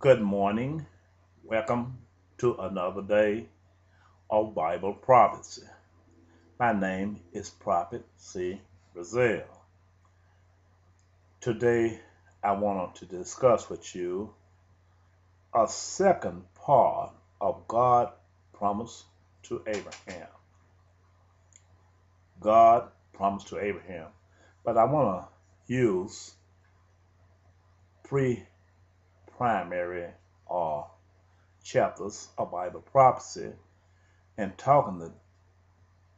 Good morning. Welcome to another day of Bible prophecy. My name is Prophet C. Brazil. Today, I wanted to discuss with you a second part of God promise to Abraham. God promised to Abraham. But I want to use three primary chapters of Bible prophecy and talking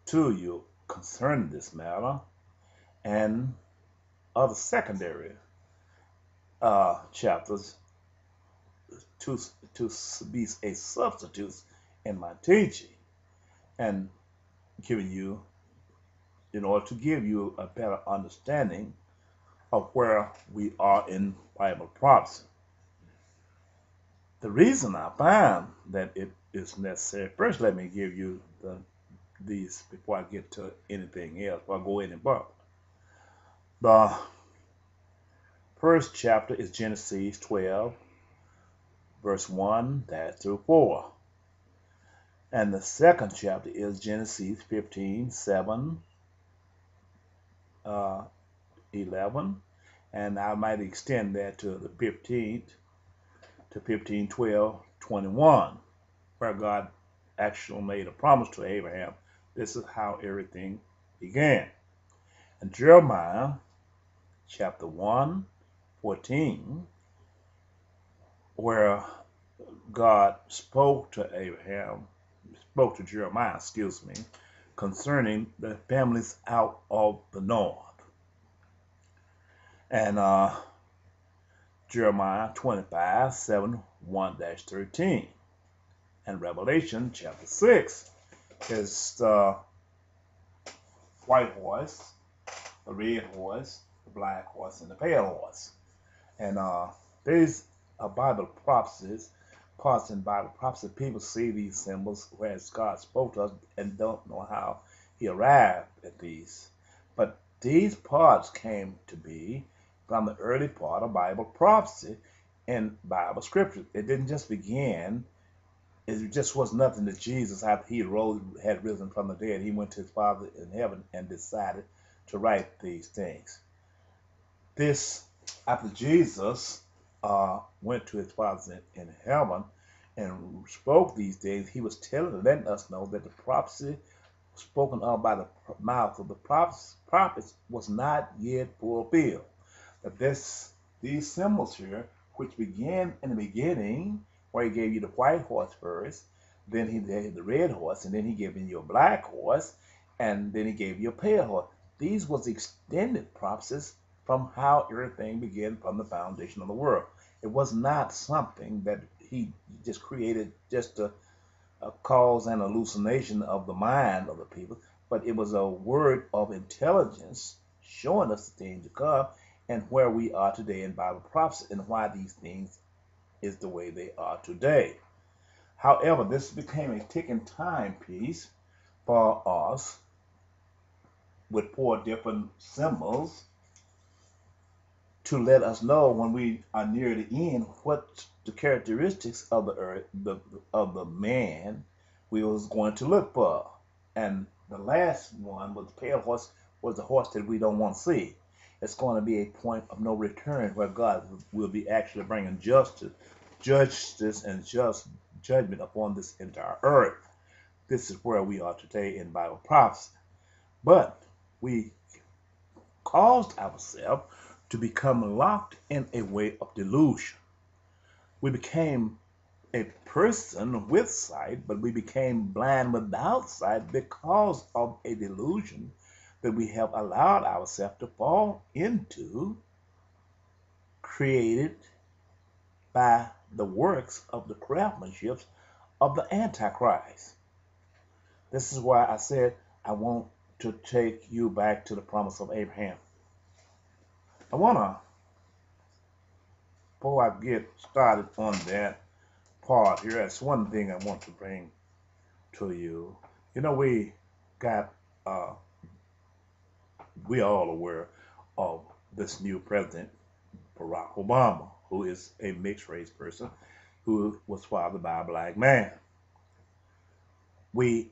to you concerning this matter and other secondary chapters to, to be a substitute in my teaching and giving you, in order to give you a better understanding of where we are in Bible prophecy. The reason I find that it is necessary, first let me give you these before I get to anything else, before I go any further. The first chapter is Genesis 12, verse 1 through 4. And the second chapter is Genesis 15, 7, 11. And I might extend that to the 15th to 15, 12, 21, where God actually made a promise to Abraham. This is how everything began. And Jeremiah chapter 1, 14, where God spoke to Jeremiah, concerning the families out of the north. And Jeremiah 25, 7, 1-13. And Revelation chapter 6 is the white horse, the red horse, the black horse, and the pale horse. And these are Bible prophecies, parts in Bible prophecy. People see these symbols, whereas God spoke to us and don't know how he arrived at these. But these parts came to be from the early part of Bible prophecy in Bible scripture. It didn't just begin. It just was nothing that Jesus, after he had risen from the dead, he went to his Father in heaven and decided to write these things. This, after Jesus went to his Father in heaven and spoke these things, he was letting us know that the prophecy spoken of by the mouth of the prophets was not yet fulfilled. That these symbols here, which began in the beginning, where he gave you the white horse first, then he gave the red horse, and then he gave you a black horse, and then he gave you a pale horse. These was extended prophecies from how everything began from the foundation of the world. It was not something that he just created just to cause an hallucination of the mind of the people, but it was a word of intelligence showing us the things to come and where we are today in Bible prophecy and why these things is the way they are today. However, this became a ticking timepiece for us with 4 different symbols to let us know when we are near the end what the characteristics of the earth, of the man we was going to look for. And the last one was the pale horse, was the horse that we don't want to see. It's going to be a point of no return where God will be actually bringing justice and just judgment upon this entire earth. This is where we are today in Bible prophecy. But we caused ourselves to become locked in a way of delusion. We became a person with sight, but we became blind without sight because of a delusion that we have allowed ourselves to fall into, created by the works of the craftsmanship of the Antichrist. This is why I said I want to take you back to the promise of Abraham. Before I get started on that part here, that's one thing I want to bring to you. You know, we are all aware of this new president, Barack Obama, who is a mixed race person who was fathered by a black man. We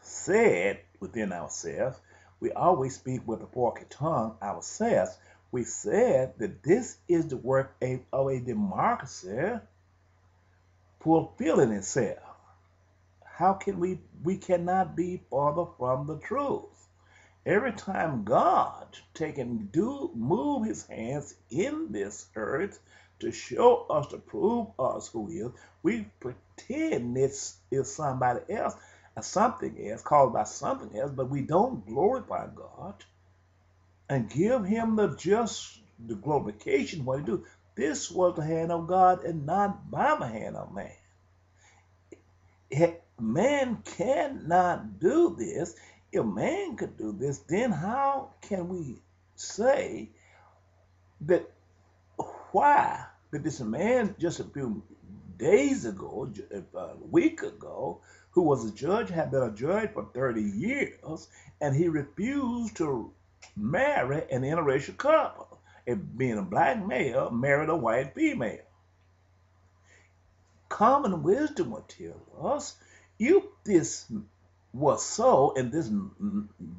said within ourselves, we always speak with a forked tongue ourselves. We said that this is the work of a democracy fulfilling itself. How can we cannot be farther from the truth? Every time God take and move his hands in this earth to show us, to prove us who he is, we pretend this is somebody else, or something else, called by something else, but we don't glorify God and give him the glorification what he do. This was the hand of God and not by the hand of man. Man cannot do this. If man could do this, then how can we say that why that this man just a few days ago, a week ago, who was a judge, had been a judge for 30 years, and he refused to marry an interracial couple, being a black male married a white female? Common wisdom would tell us, if this was so, and this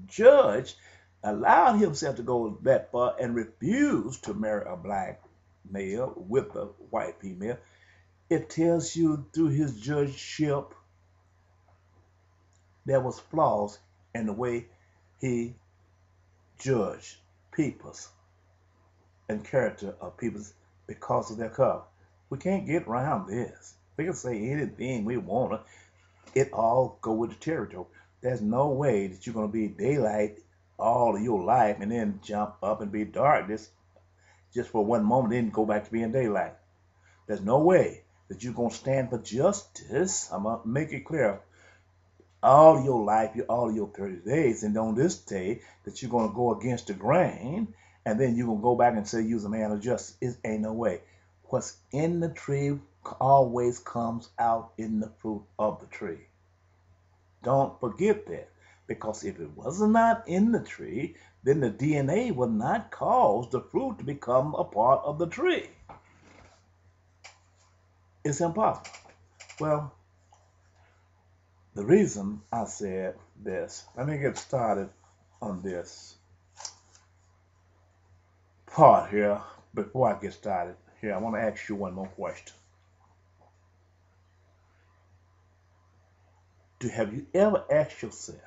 judge allowed himself to go that far and refused to marry a black male with a white female, it tells you through his judgeship there was flaws in the way he judged peoples and character of peoples because of their color. We can't get around this. We can say anything we want. It all go with the territory. There's no way that you're going to be daylight all of your life and then jump up and be darkness just for one moment, then go back to being daylight. There's no way that you're going to stand for justice. I'm going to make it clear. All of your life, all of your 30 days, and on this day that you're going to go against the grain, and then you're going to go back and say you're a man of justice. It ain't no way. What's in the tree always comes out in the fruit of the tree. Don't forget that. Because if it was not in the tree, then the DNA would not cause the fruit to become a part of the tree. It's impossible. Well, the reason I said this, let me get started on this part here. Before I get started here, I want to ask you one more question. Have you ever asked yourself,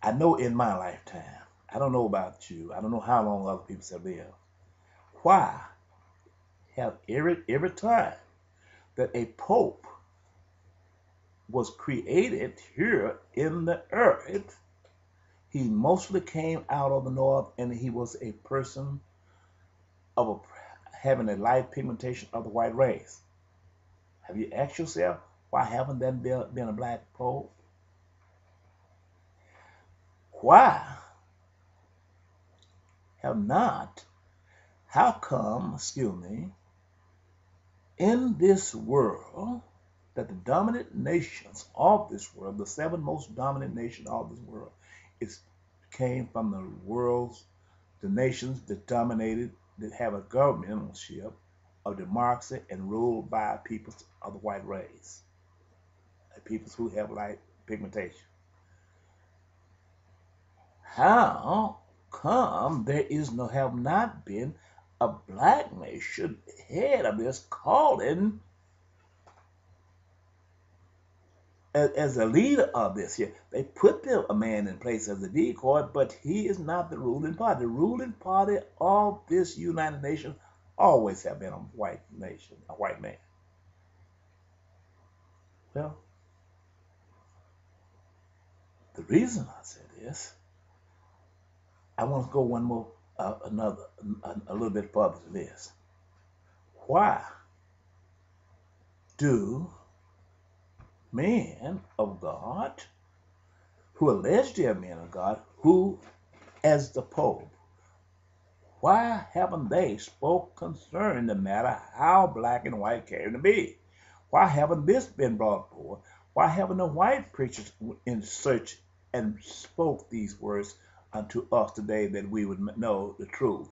I know in my lifetime, I don't know about you, I don't know how long other people have lived, why have every time that a pope was created here in the earth, he mostly came out of the north, and he was a person of having a light pigmentation of the white race? Have you asked yourself, why haven't there been a black pope? Why have not, how come, in this world, that the dominant nations of this world, the 7 most dominant nations of this world, came from the nations that dominated, that have a governmentalship of democracy and ruled by people of the white race, people who have light pigmentation. How come there have not been a black nation head of this calling as a leader of this here? They put a man in place as a decoy, but he is not the ruling party. The ruling party of this United Nations always have been a white nation, a white man. Well, the reason I said this, I want to go one more, a little bit further than this. Why do men of God, who allege they are men of God, who, as the Pope, why haven't they spoke concerning the matter how black and white came to be? Why haven't this been brought forth? Why haven't the white preachers in search and spoke these words unto us today that we would know the truth?